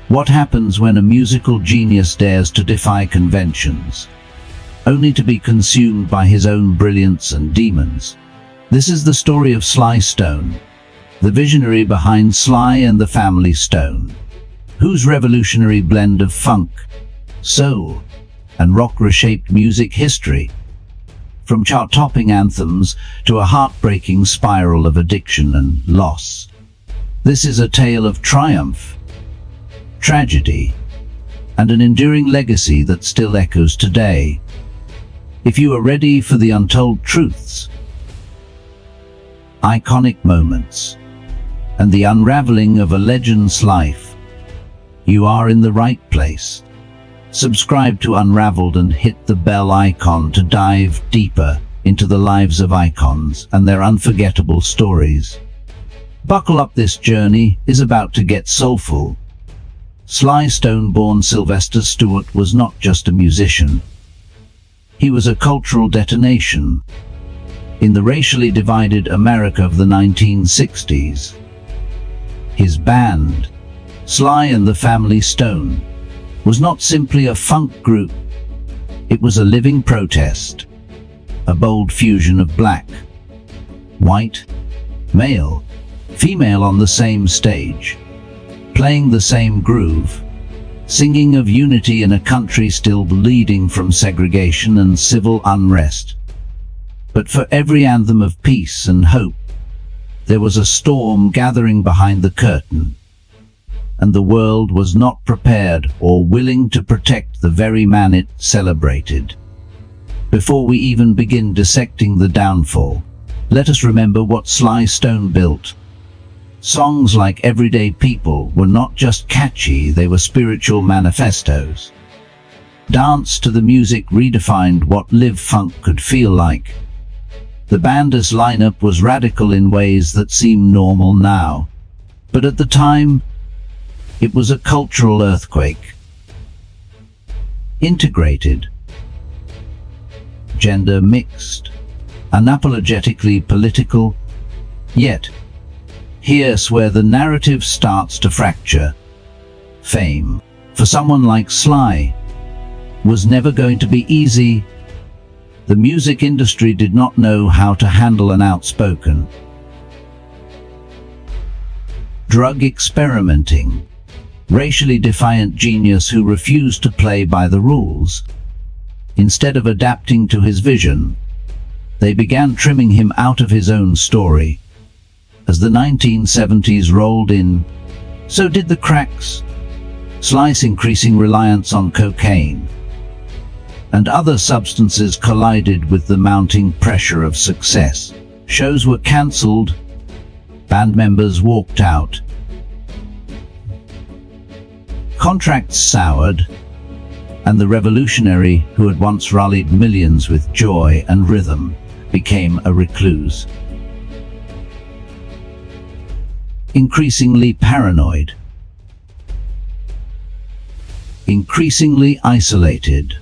What happens when a musical genius dares to defy conventions, only to be consumed by his own brilliance and demons? This is the story of Sly Stone, the visionary behind Sly and the Family Stone, whose revolutionary blend of funk, soul, and rock reshaped music history. From chart-topping anthems to a heartbreaking spiral of addiction and loss. This is a tale of triumph, tragedy, and an enduring legacy that still echoes today. If you are ready for the untold truths, iconic moments, and the unraveling of a legend's life, you are in the right place. Subscribe to Unraveled and hit the bell icon to dive deeper into the lives of icons and their unforgettable stories. Buckle up, this journey is about to get soulful. Sly Stone, born Sylvester Stewart, was not just a musician. He was a cultural detonation in the racially divided America of the 1960s. His band, Sly and the Family Stone, was not simply a funk group. It was a living protest, a bold fusion of black, white, male, female on the same stage, playing the same groove, singing of unity in a country still bleeding from segregation and civil unrest. But for every anthem of peace and hope, there was a storm gathering behind the curtain, and the world was not prepared or willing to protect the very man it celebrated. Before we even begin dissecting the downfall, let us remember what Sly Stone built. Songs like Everyday People were not just catchy, they were spiritual manifestos. Dance to the music redefined what live funk could feel like. The band's lineup was radical in ways that seem normal now, but at the time, it was a cultural earthquake. Integrated, gender mixed, unapologetically political, yet here's where the narrative starts to fracture. Fame, for someone like Sly, was never going to be easy. The music industry did not know how to handle an outspoken, drug experimenting, racially defiant genius who refused to play by the rules. Instead of adapting to his vision, they began trimming him out of his own story. As the 1970s rolled in, so did the cracks. Sly's increasing reliance on cocaine and other substances collided with the mounting pressure of success. Shows were cancelled, band members walked out, contracts soured, and the revolutionary who had once rallied millions with joy and rhythm became a recluse. Increasingly paranoid, increasingly isolated,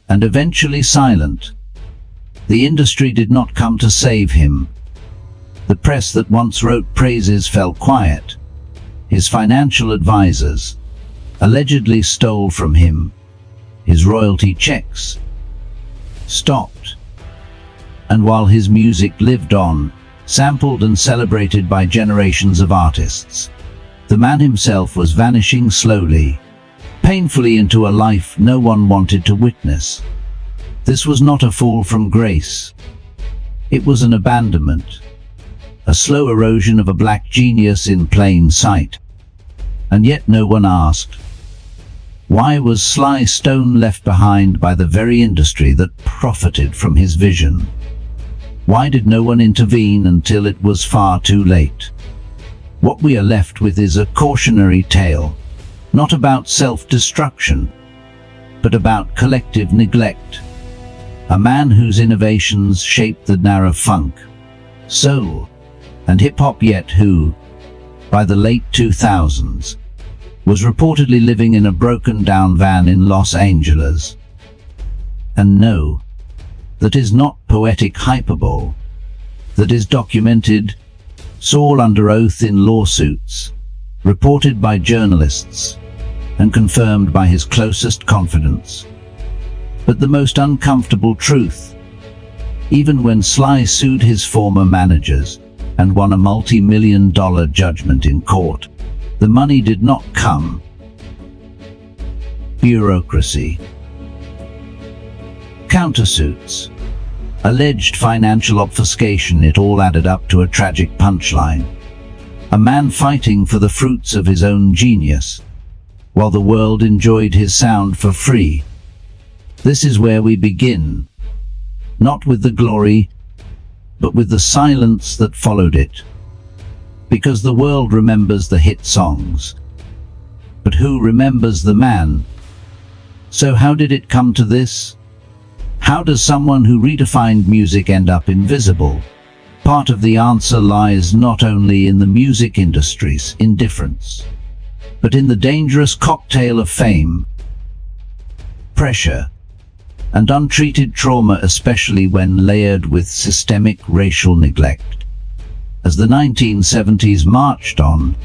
and eventually silent, the industry did not come to save him. The press that once wrote praises fell quiet. His financial advisors allegedly stole from him. His royalty checks stopped. And while his music lived on, sampled and celebrated by generations of artists, the man himself was vanishing slowly, painfully into a life no one wanted to witness. This was not a fall from grace. It was an abandonment, a slow erosion of a black genius in plain sight. And yet no one asked, why was Sly Stone left behind by the very industry that profited from his vision? Why did no one intervene until it was far too late? What we are left with is a cautionary tale, not about self-destruction, but about collective neglect. A man whose innovations shaped the narrow funk, soul, and hip-hop, yet who, by the late 2000s, was reportedly living in a broken-down van in Los Angeles. And no, that is not poetic hyperbole. That is documented, all under oath in lawsuits, reported by journalists, and confirmed by his closest confidants. But the most uncomfortable truth: even when Sly sued his former managers and won a multi-million-dollar judgment in court, the money did not come. Bureaucracy. Countersuits. Alleged financial obfuscation. It all added up to a tragic punchline. A man fighting for the fruits of his own genius, while the world enjoyed his sound for free. This is where we begin. Not with the glory, but with the silence that followed it. Because the world remembers the hit songs, but who remembers the man? So how did it come to this? How does someone who redefined music end up invisible? Part of the answer lies not only in the music industry's indifference, but in the dangerous cocktail of fame, pressure, and untreated trauma, especially when layered with systemic racial neglect. As the 1970s marched on,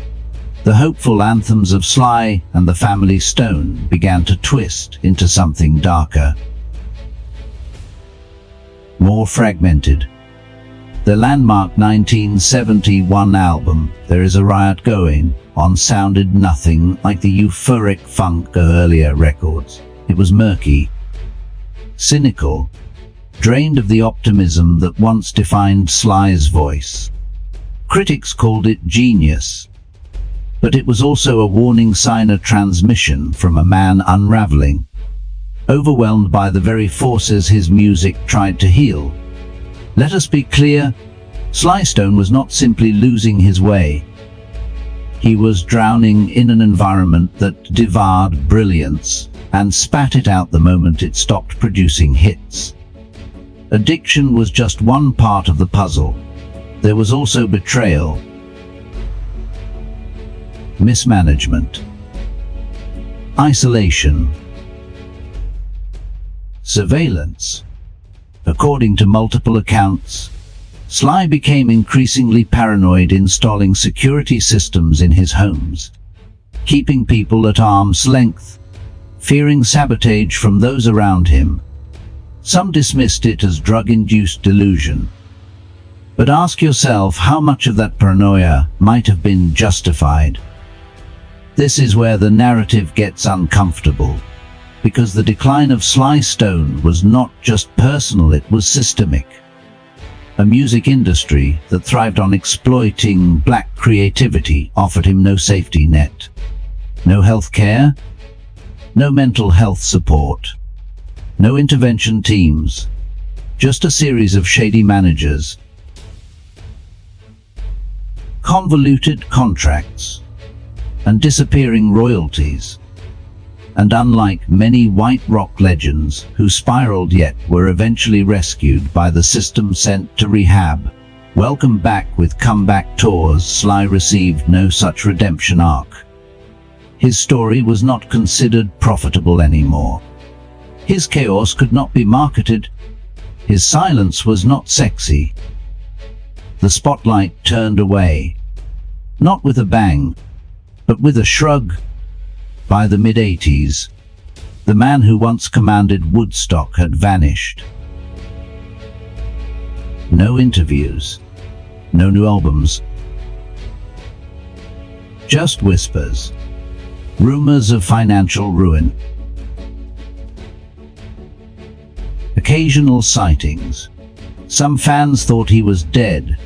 the hopeful anthems of Sly and the Family Stone began to twist into something darker, more fragmented. The landmark 1971 album, There Is a Riot Going On, sounded nothing like the euphoric funk of earlier records. It was murky, cynical, drained of the optimism that once defined Sly's voice. Critics called it genius, but it was also a warning sign, a transmission from a man unraveling, overwhelmed by the very forces his music tried to heal. Let us be clear, Sly Stone was not simply losing his way. He was drowning in an environment that devoured brilliance and spat it out the moment it stopped producing hits. Addiction was just one part of the puzzle. There was also betrayal, mismanagement, isolation, surveillance. According to multiple accounts, Sly became increasingly paranoid, installing security systems in his homes, keeping people at arm's length, fearing sabotage from those around him. Some dismissed it as drug-induced delusion. But ask yourself how much of that paranoia might have been justified. This is where the narrative gets uncomfortable, because the decline of Sly Stone was not just personal, it was systemic. A music industry that thrived on exploiting black creativity offered him no safety net, no health care, no mental health support, no intervention teams, just a series of shady managers, convoluted contracts, and disappearing royalties. And unlike many white rock legends who spiraled yet were eventually rescued by the system, sent to rehab, welcomed back with comeback tours, Sly received no such redemption arc. His story was not considered profitable anymore. His chaos could not be marketed. His silence was not sexy. The spotlight turned away, not with a bang, but with a shrug. By the mid-80s, the man who once commanded Woodstock had vanished. No interviews, no new albums, just whispers, rumors of financial ruin, occasional sightings. Some fans thought he was dead,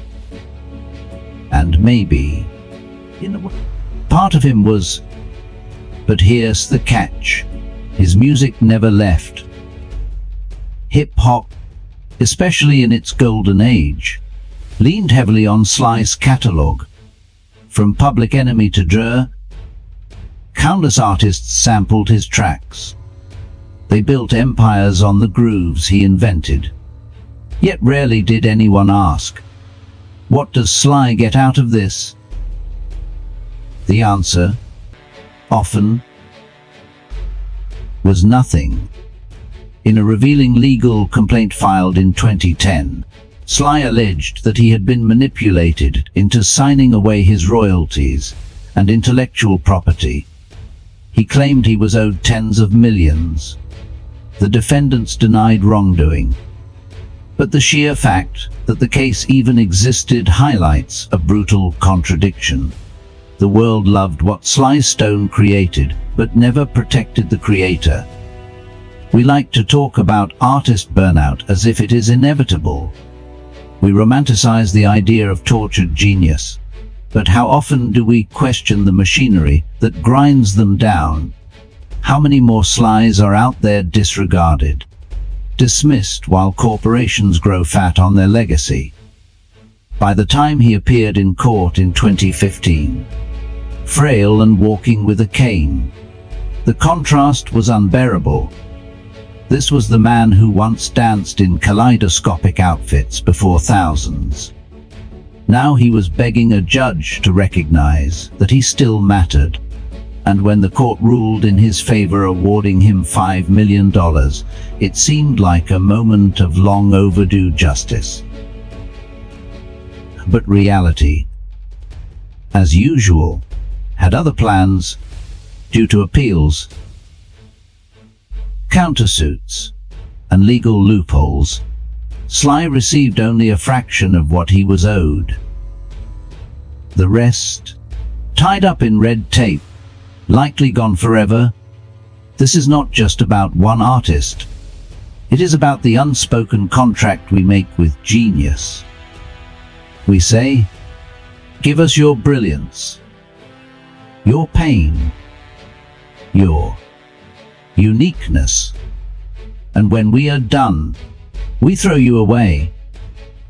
and maybe, part of him was. But here's the catch: his music never left. Hip-hop, especially in its golden age, leaned heavily on Sly's catalog. From Public Enemy to Dre, countless artists sampled his tracks. They built empires on the grooves he invented. Yet rarely did anyone ask, what does Sly get out of this? The answer, often, was nothing. In a revealing legal complaint filed in 2010, Sly alleged that he had been manipulated into signing away his royalties and intellectual property. He claimed he was owed tens of millions. The defendants denied wrongdoing. But the sheer fact that the case even existed highlights a brutal contradiction. The world loved what Sly Stone created, but never protected the creator. We like to talk about artist burnout as if it is inevitable. We romanticize the idea of tortured genius. But how often do we question the machinery that grinds them down? How many more Slys are out there disregarded, dismissed while corporations grow fat on their legacy? By the time he appeared in court in 2015, frail and walking with a cane, the contrast was unbearable. This was the man who once danced in kaleidoscopic outfits before thousands. Now he was begging a judge to recognize that he still mattered. And when the court ruled in his favor, awarding him $5 million, it seemed like a moment of long overdue justice. But reality, as usual, had other plans. Due to appeals, countersuits, and legal loopholes, Sly received only a fraction of what he was owed. The rest, tied up in red tape, likely gone forever. This is not just about one artist. It is about the unspoken contract we make with genius. We say, give us your brilliance, your pain, your uniqueness. And when we are done, we throw you away.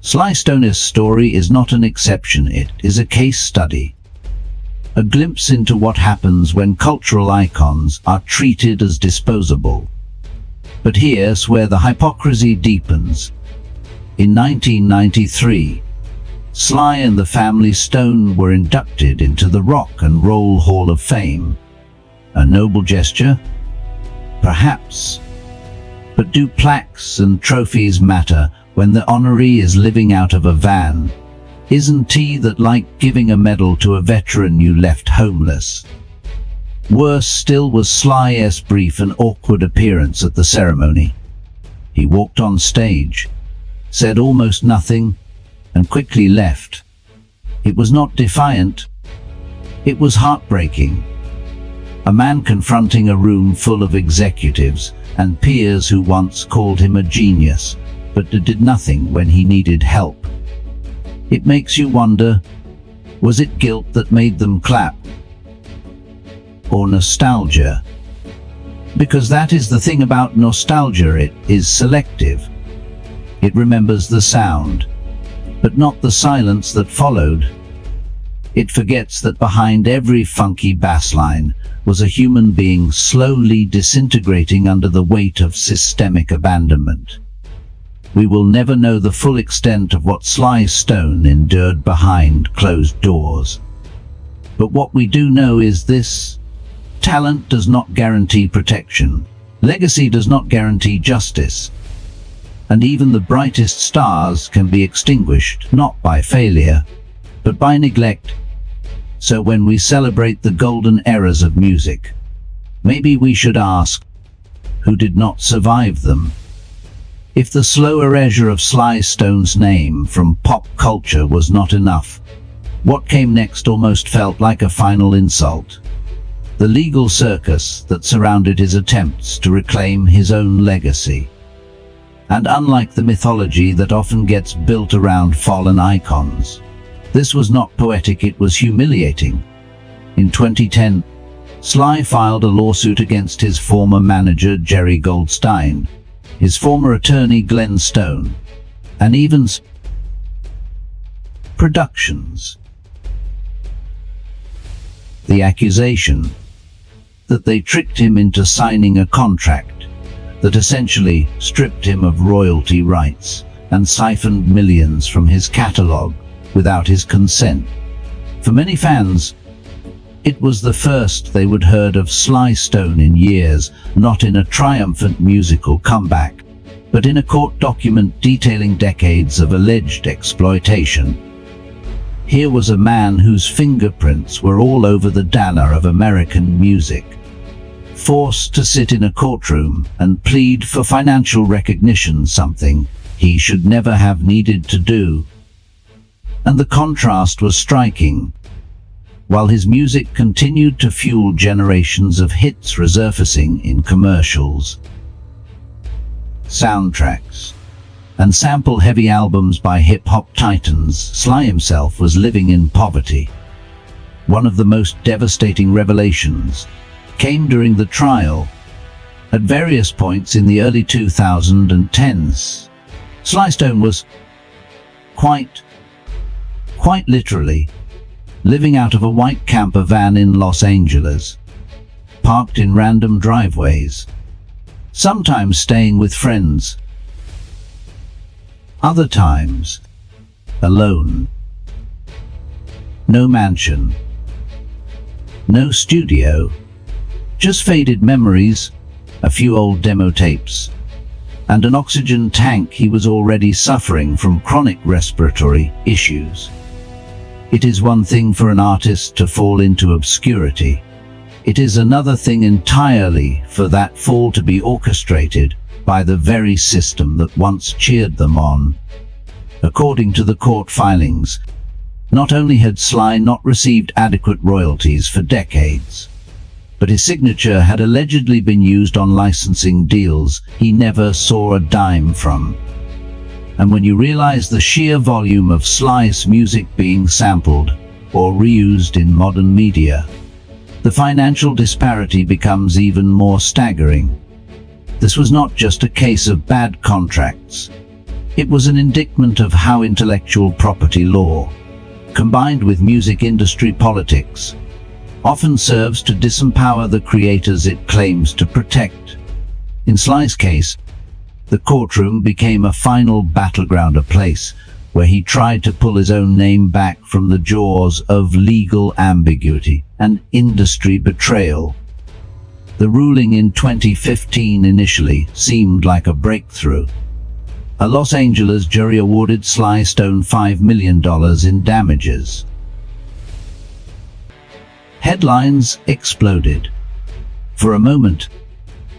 Sly Stone's story is not an exception, it is a case study. A glimpse into what happens when cultural icons are treated as disposable. But here's where the hypocrisy deepens. In 1993, Sly and the family Stone were inducted into the Rock and Roll Hall of Fame. A noble gesture? Perhaps. But do plaques and trophies matter when the honoree is living out of a van? Isn't that like giving a medal to a veteran you left homeless? Worse still was Sly's brief and awkward appearance at the ceremony. He walked on stage, said almost nothing, and quickly left. It was not defiant. It was heartbreaking. A man confronting a room full of executives and peers who once called him a genius, but did nothing when he needed help. It makes you wonder, was it guilt that made them clap? Or nostalgia? Because that is the thing about nostalgia, it is selective. It remembers the sound, but not the silence that followed. It forgets that behind every funky bass line was a human being slowly disintegrating under the weight of systemic abandonment. We will never know the full extent of what Sly Stone endured behind closed doors. But what we do know is this: talent does not guarantee protection. Legacy does not guarantee justice. And even the brightest stars can be extinguished, not by failure, but by neglect. So when we celebrate the golden eras of music, maybe we should ask, who did not survive them? If the slow erasure of Sly Stone's name from pop culture was not enough, what came next almost felt like a final insult. The legal circus that surrounded his attempts to reclaim his own legacy. And unlike the mythology that often gets built around fallen icons, this was not poetic, it was humiliating. In 2010, Sly filed a lawsuit against his former manager Jerry Goldstein, his former attorney Glenn Stone, and even Productions. The accusation that they tricked him into signing a contract that essentially stripped him of royalty rights and siphoned millions from his catalog without his consent. For many fans, it was the first they would heard of Sly Stone in years, not in a triumphant musical comeback, but in a court document detailing decades of alleged exploitation. Here was a man whose fingerprints were all over the dana of American music, forced to sit in a courtroom and plead for financial recognition, something he should never have needed to do. And the contrast was striking. While his music continued to fuel generations of hits resurfacing in commercials, soundtracks, and sample-heavy albums by hip-hop titans, Sly himself was living in poverty. One of the most devastating revelations came during the trial. At various points in the early 2010s, Sly Stone was quite literally living out of a white camper van in Los Angeles, parked in random driveways, sometimes staying with friends, other times alone. No mansion, no studio, just faded memories, a few old demo tapes, and an oxygen tank. He was already suffering from chronic respiratory issues. It is one thing for an artist to fall into obscurity. It is another thing entirely for that fall to be orchestrated by the very system that once cheered them on. According to the court filings, not only had Sly not received adequate royalties for decades, but his signature had allegedly been used on licensing deals he never saw a dime from. And when you realize the sheer volume of Sly's music being sampled or reused in modern media, the financial disparity becomes even more staggering. This was not just a case of bad contracts. It was an indictment of how intellectual property law, combined with music industry politics, often serves to disempower the creators it claims to protect. In Sly's case, the courtroom became a final battleground, a place where he tried to pull his own name back from the jaws of legal ambiguity and industry betrayal. The ruling in 2015 initially seemed like a breakthrough. A Los Angeles jury awarded Sly Stone $5 million in damages. Headlines exploded. For a moment,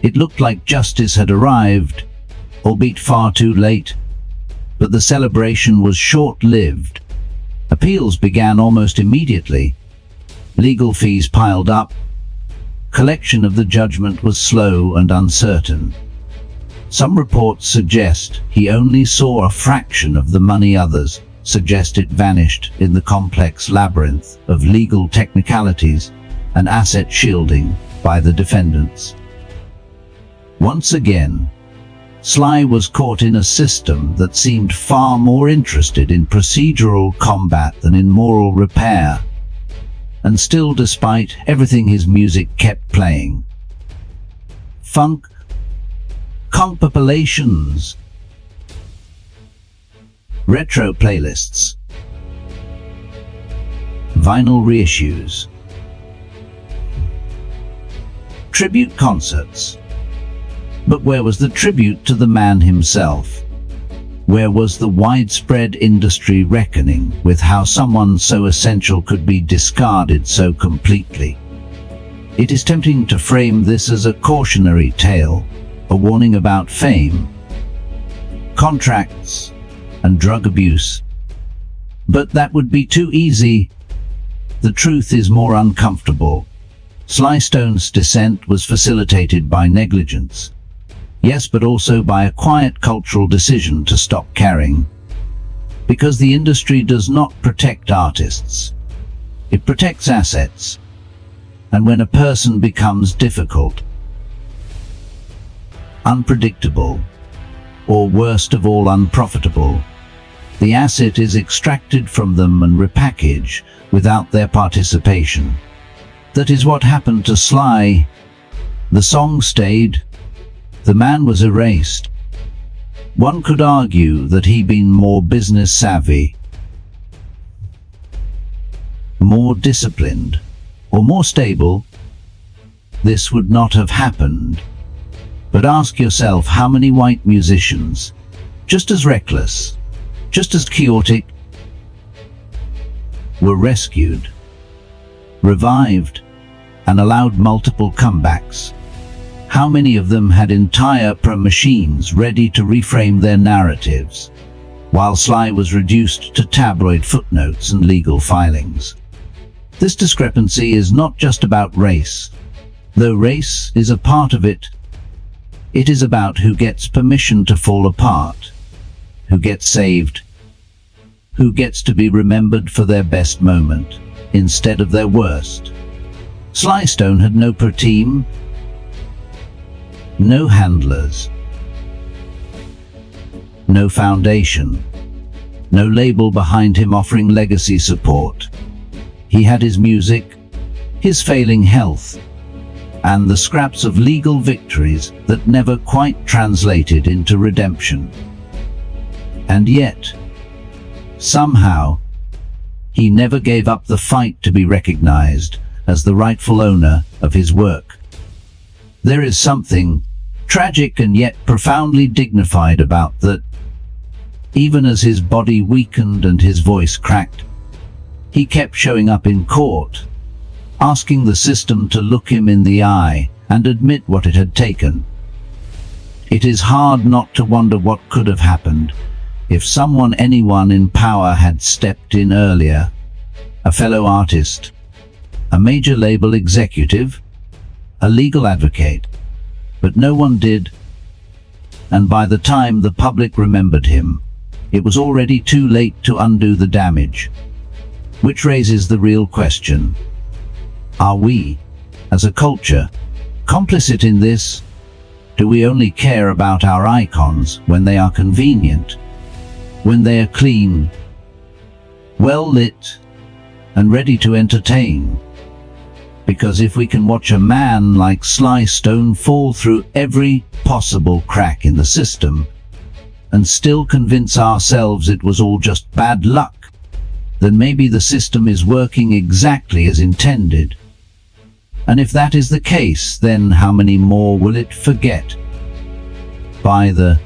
it looked like justice had arrived, albeit far too late. But the celebration was short-lived. Appeals began almost immediately. Legal fees piled up. Collection of the judgment was slow and uncertain. Some reports suggest he only saw a fraction of the money. Others suggest it vanished in the complex labyrinth of legal technicalities and asset shielding by the defendants. Once again, Sly was caught in a system that seemed far more interested in procedural combat than in moral repair. And still, despite everything, his music kept playing. Funk compilations, retro playlists, vinyl reissues, tribute concerts. But where was the tribute to the man himself? Where was the widespread industry reckoning with how someone so essential could be discarded so completely? It is tempting to frame this as a cautionary tale, a warning about fame, contracts, and drug abuse. But that would be too easy. The truth is more uncomfortable. Sly Stone's descent was facilitated by negligence. Yes, but also by a quiet cultural decision to stop caring. Because the industry does not protect artists. It protects assets. And when a person becomes difficult, unpredictable, or worst of all, unprofitable, the asset is extracted from them and repackaged without their participation. That is what happened to Sly. The song stayed. The man was erased. One could argue that he'd been more business savvy, more disciplined, or more stable. This would not have happened. But ask yourself how many white musicians, just as reckless, just as chaotic, were rescued, revived, and allowed multiple comebacks. How many of them had entire machines ready to reframe their narratives, while Sly was reduced to tabloid footnotes and legal filings? This discrepancy is not just about race. Though race is a part of it, it is about who gets permission to fall apart, who gets saved, who gets to be remembered for their best moment instead of their worst. Sly Stone had no pro-team, no handlers, no foundation, no label behind him offering legacy support. He had his music, his failing health, and the scraps of legal victories that never quite translated into redemption. And yet, somehow, he never gave up the fight to be recognized as the rightful owner of his work. There is something tragic and yet profoundly dignified about that. Even as his body weakened and his voice cracked, he kept showing up in court, asking the system to look him in the eye and admit what it had taken. It is hard not to wonder what could have happened if anyone in power had stepped in earlier. A fellow artist, a major label executive, a legal advocate. But no one did, and by the time the public remembered him, it was already too late to undo the damage. Which raises the real question: are we, as a culture, complicit in this? Do we only care about our icons when they are convenient, when they are clean, well lit, and ready to entertain? Because if we can watch a man like Sly Stone fall through every possible crack in the system and still convince ourselves it was all just bad luck, then maybe the system is working exactly as intended. And if that is the case, then how many more will it forget? By the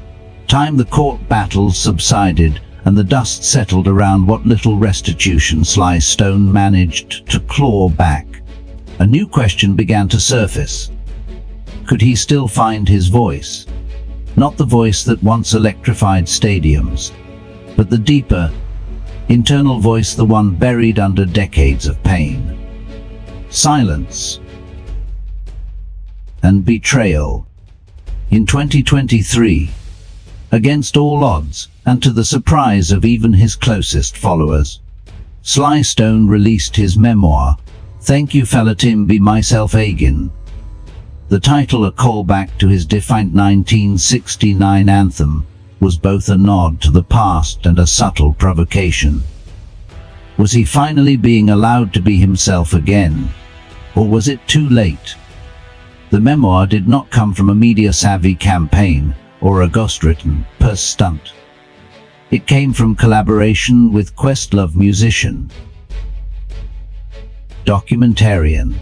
time the court battles subsided and the dust settled around what little restitution Sly Stone managed to claw back, a new question began to surface. Could he still find his voice? Not the voice that once electrified stadiums, but the deeper, internal voice, the one buried under decades of pain, silence, and betrayal. In 2023, against all odds, and to the surprise of even his closest followers, Sly Stone released his memoir, Thank You Fella Tim Be Myself Again. The title, a callback to his defunct 1969 anthem, was both a nod to the past and a subtle provocation. Was he finally being allowed to be himself again? Or was it too late? The memoir did not come from a media-savvy campaign or a ghostwritten purse stunt. It came from collaboration with Questlove musician, documentarian,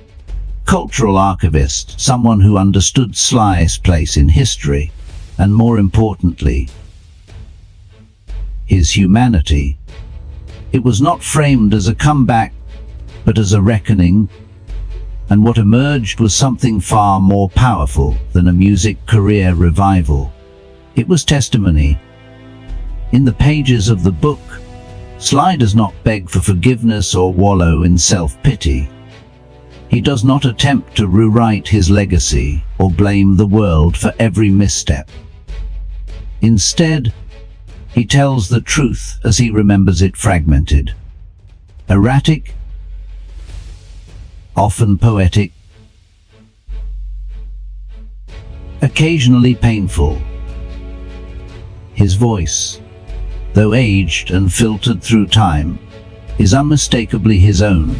cultural archivist, someone who understood Sly's place in history, and more importantly, his humanity. It was not framed as a comeback, but as a reckoning, and what emerged was something far more powerful than a music career revival. It was testimony. In the pages of the book, Sly does not beg for forgiveness or wallow in self-pity. He does not attempt to rewrite his legacy or blame the world for every misstep. Instead, he tells the truth as he remembers it, fragmented, erratic, often poetic, occasionally painful. His voice, though aged and filtered through time, is unmistakably his own.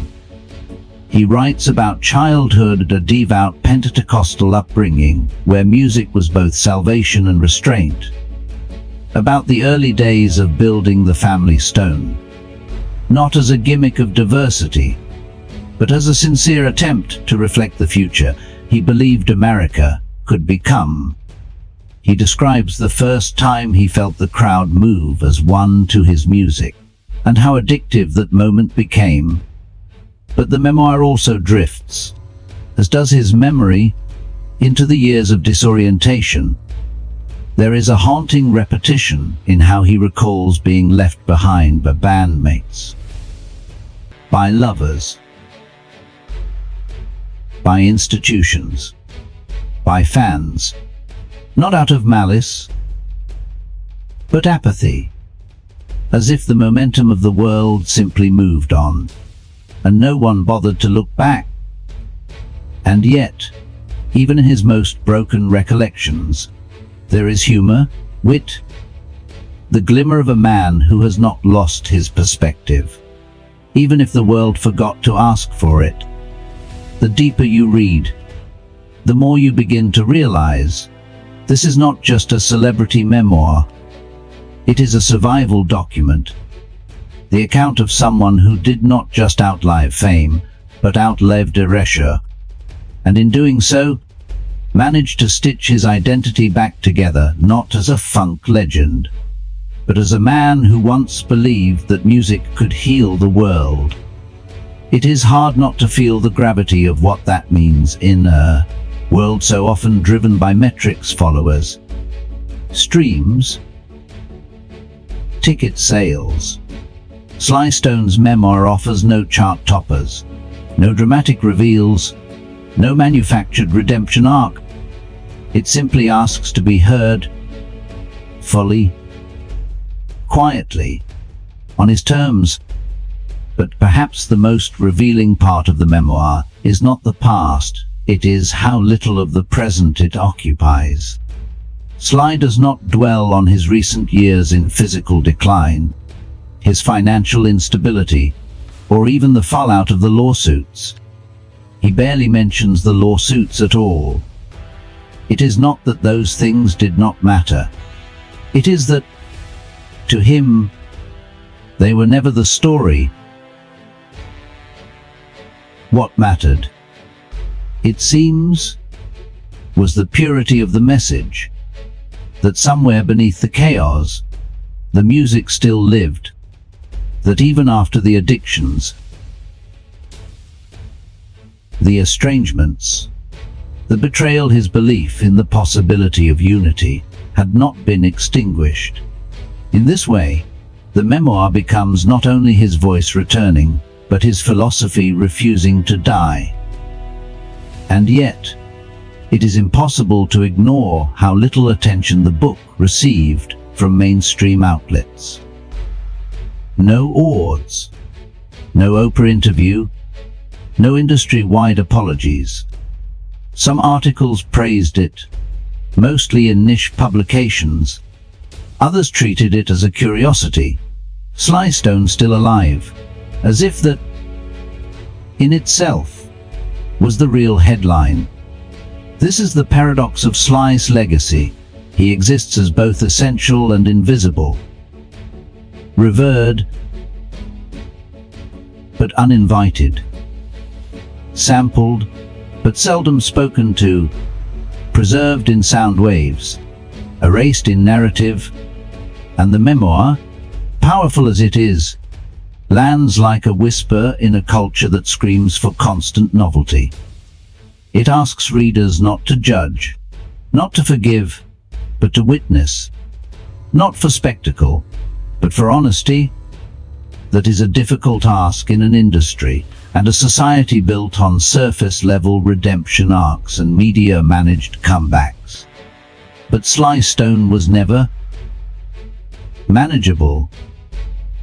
He writes about childhood, a devout Pentecostal upbringing where music was both salvation and restraint. About the early days of building the family stone, not as a gimmick of diversity, but as a sincere attempt to reflect the future he believed America could become. He describes the first time he felt the crowd move as one to his music, and how addictive that moment became. But the memoir also drifts, as does his memory, into the years of disorientation, there is a haunting repetition in how he recalls being left behind by bandmates, by lovers, by institutions, by fans, not out of malice, but apathy, as if the momentum of the world simply moved on, and no one bothered to look back. And yet, even in his most broken recollections, there is humor, wit, the glimmer of a man who has not lost his perspective, even if the world forgot to ask for it. The deeper you read, the more you begin to realize this is not just a celebrity memoir. It is a survival document, the account of someone who did not just outlive fame, but outlived erasure, and in doing so, managed to stitch his identity back together not as a funk legend, but as a man who once believed that music could heal the world. It is hard not to feel the gravity of what that means in a world so often driven by metrics, followers, streams, ticket sales. Sly Stone's memoir offers no chart toppers, no dramatic reveals, no manufactured redemption arc. It simply asks to be heard, fully, quietly, on his terms. But perhaps the most revealing part of the memoir is not the past, it is how little of the present it occupies. Sly does not dwell on his recent years in physical decline, his financial instability, or even the fallout of the lawsuits. He barely mentions the lawsuits at all. It is not that those things did not matter. It is that, to him, they were never the story. What mattered, it seems, was the purity of the message, that somewhere beneath the chaos, the music still lived, that even after the addictions, the estrangements, the betrayal, his belief in the possibility of unity had not been extinguished. In this way, the memoir becomes not only his voice returning, but his philosophy refusing to die. And yet, it is impossible to ignore how little attention the book received from mainstream outlets. No awards, no Oprah interview, no industry-wide apologies. Some articles praised it, mostly in niche publications. Others treated it as a curiosity, Sly Stone still alive, as if that, in itself, was the real headline. This is the paradox of Sly's legacy. He exists as both essential and invisible, revered, but uninvited, sampled, but seldom spoken to, preserved in sound waves, erased in narrative, and the memoir, powerful as it is, lands like a whisper in a culture that screams for constant novelty. It asks readers not to judge, not to forgive, but to witness, not for spectacle, but for honesty. That is a difficult ask in an industry and a society built on surface-level redemption arcs and media-managed comebacks. But Sly Stone was never manageable.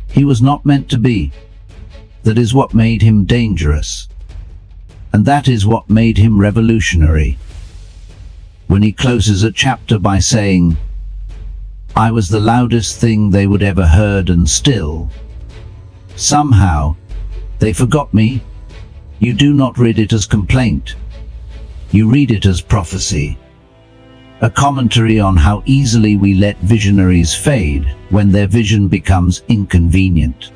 He was not meant to be. That is what made him dangerous. And that is what made him revolutionary. When he closes a chapter by saying, "I was the loudest thing they would ever heard, and still, somehow, they forgot me," you do not read it as complaint. You read it as prophecy. A commentary on how easily we let visionaries fade when their vision becomes inconvenient.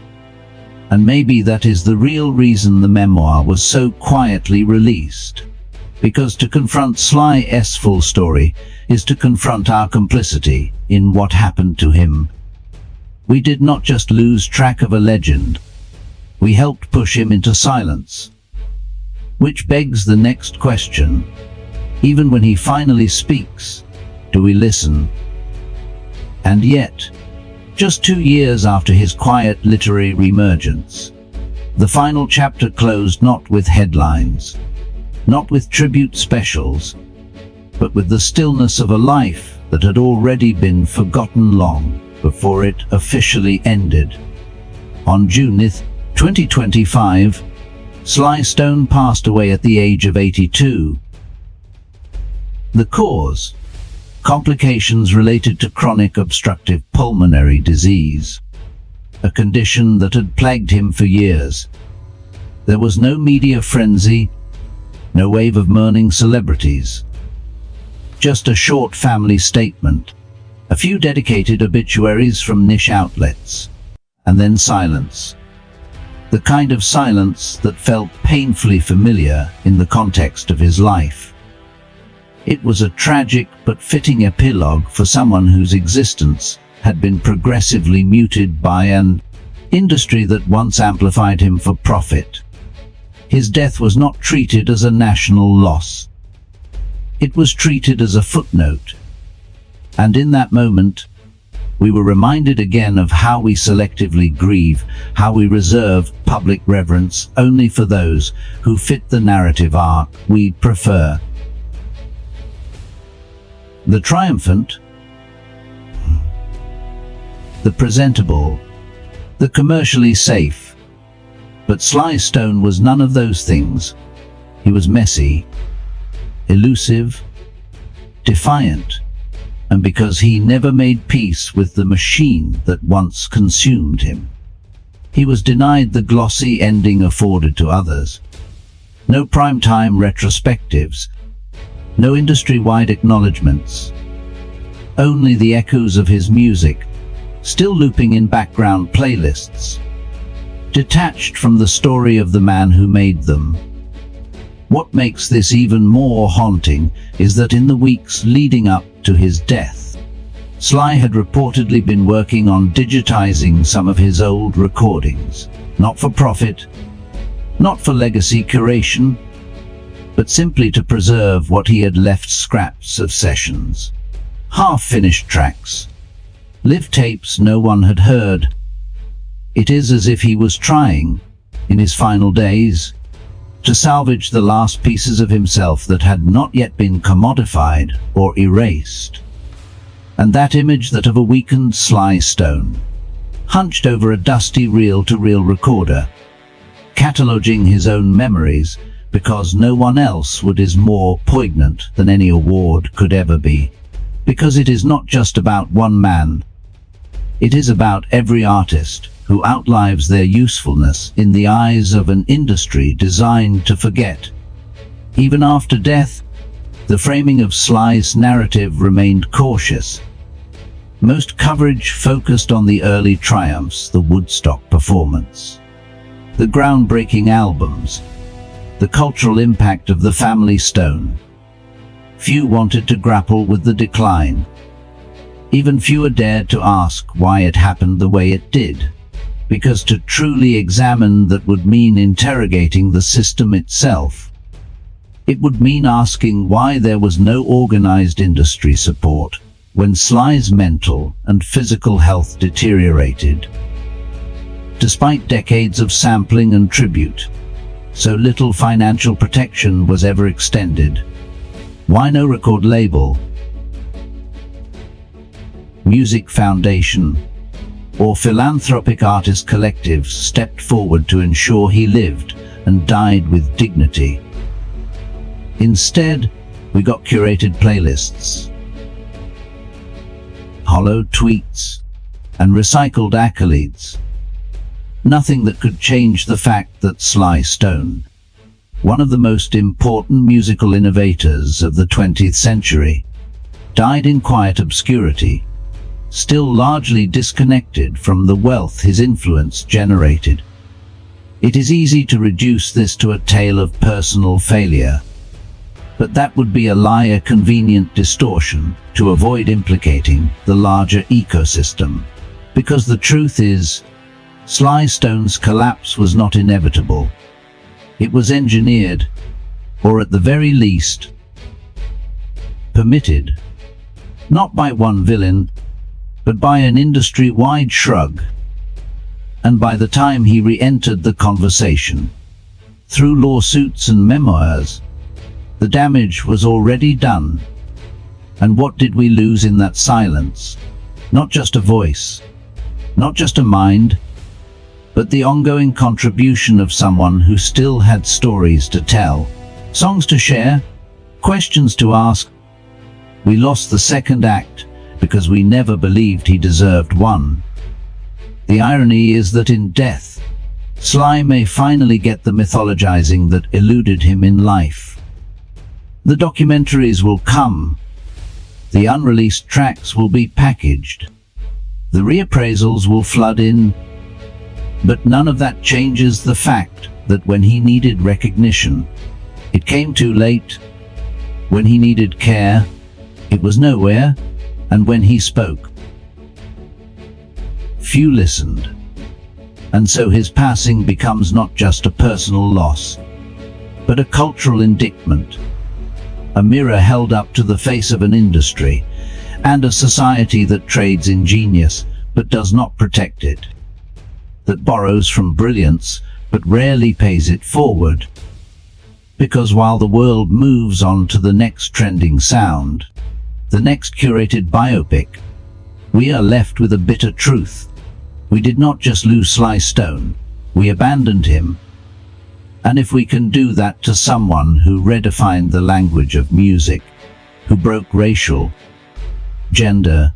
And maybe that is the real reason the memoir was so quietly released. Because to confront Sly's full story is to confront our complicity in what happened to him. We did not just lose track of a legend, we helped push him into silence. Which begs the next question. Even when he finally speaks, do we listen? And yet, just 2 years after his quiet literary reemergence, the final chapter closed not with headlines, not with tribute specials, but with the stillness of a life that had already been forgotten long before it officially ended. On June 9th, 2025, Sly Stone passed away at the age of 82. The cause: complications related to chronic obstructive pulmonary disease, a condition that had plagued him for years. There was no media frenzy, no wave of mourning celebrities. Just a short family statement, a few dedicated obituaries from niche outlets, and then silence. The kind of silence that felt painfully familiar in the context of his life. It was a tragic but fitting epilogue for someone whose existence had been progressively muted by an industry that once amplified him for profit. His death was not treated as a national loss. It was treated as a footnote. And in that moment, we were reminded again of how we selectively grieve, how we reserve public reverence only for those who fit the narrative arc we prefer. The triumphant, the presentable, the commercially safe. But Sly Stone was none of those things. He was messy, elusive, defiant, and because he never made peace with the machine that once consumed him, he was denied the glossy ending afforded to others. No primetime retrospectives, no industry-wide acknowledgements, only the echoes of his music, still looping in background playlists, detached from the story of the man who made them. What makes this even more haunting is that in the weeks leading up to his death, Sly had reportedly been working on digitizing some of his old recordings, not for profit, not for legacy curation, but simply to preserve what he had left: scraps of sessions, half-finished tracks, live tapes no one had heard. It is as if he was trying, in his final days, to salvage the last pieces of himself that had not yet been commodified or erased. And that image, that of a weakened Sly Stone, hunched over a dusty reel-to-reel recorder, cataloging his own memories because no one else would, is more poignant than any award could ever be. Because it is not just about one man. It is about every artist who outlives their usefulness in the eyes of an industry designed to forget. Even after death, the framing of Sly's narrative remained cautious. Most coverage focused on the early triumphs: the Woodstock performance, the groundbreaking albums, the cultural impact of the family Stone. Few wanted to grapple with the decline. Even fewer dared to ask why it happened the way it did, because to truly examine that would mean interrogating the system itself. It would mean asking why there was no organized industry support when Sly's mental and physical health deteriorated. Despite decades of sampling and tribute, so little financial protection was ever extended. Why no record label, music foundation, or philanthropic artist collectives stepped forward to ensure he lived and died with dignity? Instead, we got curated playlists, hollow tweets, and recycled accolades. Nothing that could change the fact that Sly Stone, one of the most important musical innovators of the 20th century, died in quiet obscurity, still largely disconnected from the wealth his influence generated. It is easy to reduce this to a tale of personal failure, but that would be a lie, a convenient distortion to avoid implicating the larger ecosystem. Because the truth is, Sly Stone's collapse was not inevitable. It was engineered, or at the very least, permitted, not by one villain, but by an industry-wide shrug. And by the time he re-entered the conversation, through lawsuits and memoirs, the damage was already done. And what did we lose in that silence? Not just a voice, not just a mind, but the ongoing contribution of someone who still had stories to tell, songs to share, questions to ask. We lost the second act because we never believed he deserved one. The irony is that in death, Sly may finally get the mythologizing that eluded him in life. The documentaries will come. The unreleased tracks will be packaged. The reappraisals will flood in. But none of that changes the fact that when he needed recognition, it came too late. When he needed care, it was nowhere. And when he spoke, few listened. And so his passing becomes not just a personal loss, but a cultural indictment, a mirror held up to the face of an industry and a society that trades in genius but does not protect it, that borrows from brilliance but rarely pays it forward. Because while the world moves on to the next trending sound, the next curated biopic, we are left with a bitter truth. We did not just lose Sly Stone, we abandoned him. And if we can do that to someone who redefined the language of music, who broke racial, gender,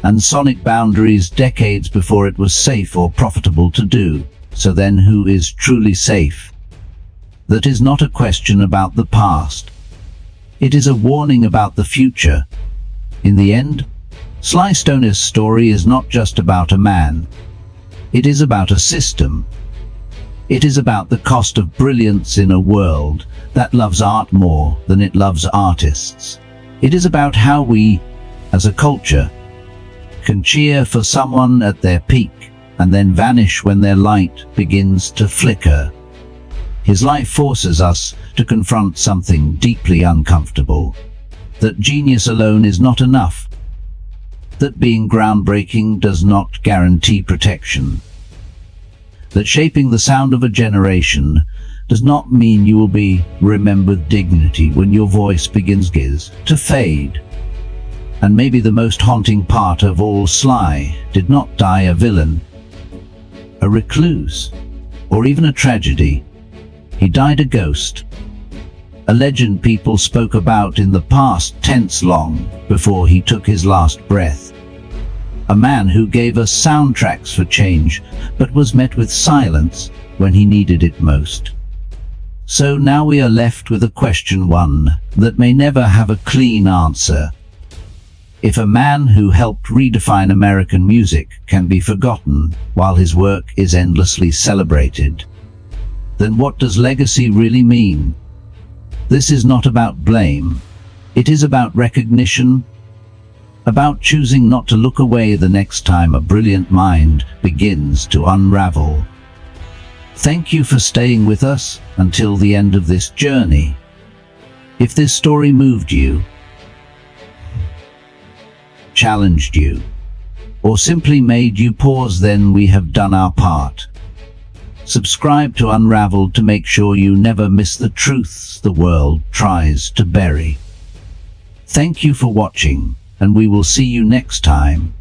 and sonic boundaries decades before it was safe or profitable to do, so then who is truly safe? That is not a question about the past. It is a warning about the future. In the end, Sly Stone's story is not just about a man. It is about a system. It is about the cost of brilliance in a world that loves art more than it loves artists. It is about how we, as a culture, can cheer for someone at their peak and then vanish when their light begins to flicker. His life forces us to confront something deeply uncomfortable, that genius alone is not enough, that being groundbreaking does not guarantee protection, that shaping the sound of a generation does not mean you will be remembered with dignity when your voice begins to fade. And maybe the most haunting part of all, Sly did not die a villain, a recluse, or even a tragedy. He died a ghost, a legend people spoke about in the past tense long before he took his last breath. A man who gave us soundtracks for change, but was met with silence when he needed it most. So now we are left with a question, one that may never have a clean answer. If a man who helped redefine American music can be forgotten while his work is endlessly celebrated, then what does legacy really mean? This is not about blame. It is about recognition, about choosing not to look away the next time a brilliant mind begins to unravel. Thank you for staying with us until the end of this journey. If this story moved you, challenged you, or simply made you pause, then we have done our part. Subscribe to Unraveled to make sure you never miss the truths the world tries to bury. Thank you for watching, and we will see you next time.